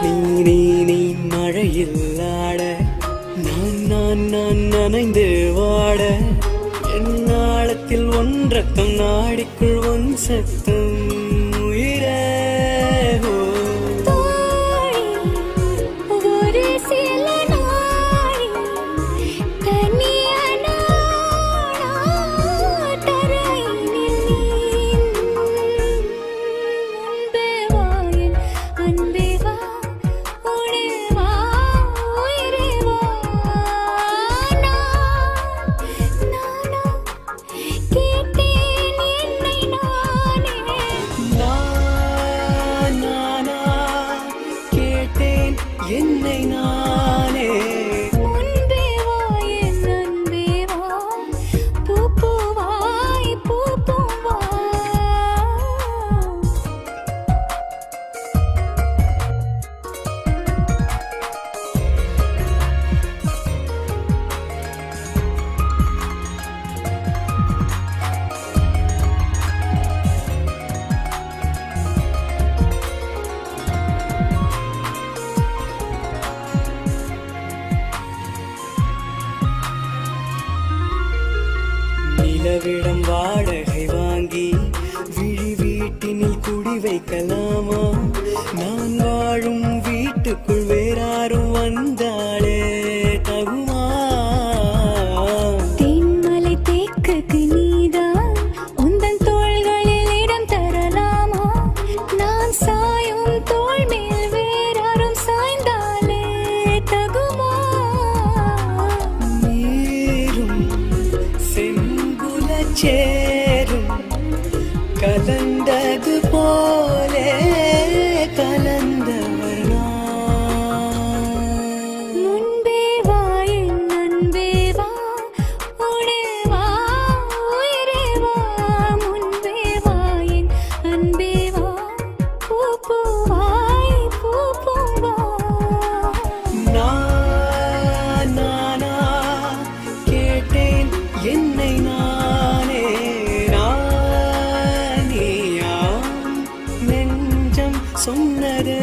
நீ நீ நீ மழையில் ஆட நான் நனைந்து வாட என் நாளத்தில் ஒன்றக்கம் நாடிக்குள் ஒன் சத்தம் உயிரே என்னை நானே அன்பே வா என் அன்பே வா பூப்பூவாய் பூப்பூவா நிலவிடம் வாடகை வாங்கி விழி வீட்டினில் குடி வைக்கலாமா நான் வாழும் வீட்டுக்குள் வேறாரும் வந்தாளே தகுமா தென்மலை தேக்குக்கு நீதான் உந்தன் தோள்களில் இடம் தரலாமா நான் சாயும் தோள் மேல் வேறாரும் சாய்ந்தாலே தகுமா நீரும் சேரும் கலந்தது போலே கலந்தவர் முன்பே வா என் அன்பே வா உடே வா உயிரே வா முன்பே வா என் அன்பே வா பூப்பூவாய் பூப்பூவா நானா கேட்டேன் என்னை நானே நானியா நெஞ்சம் சொன்னதே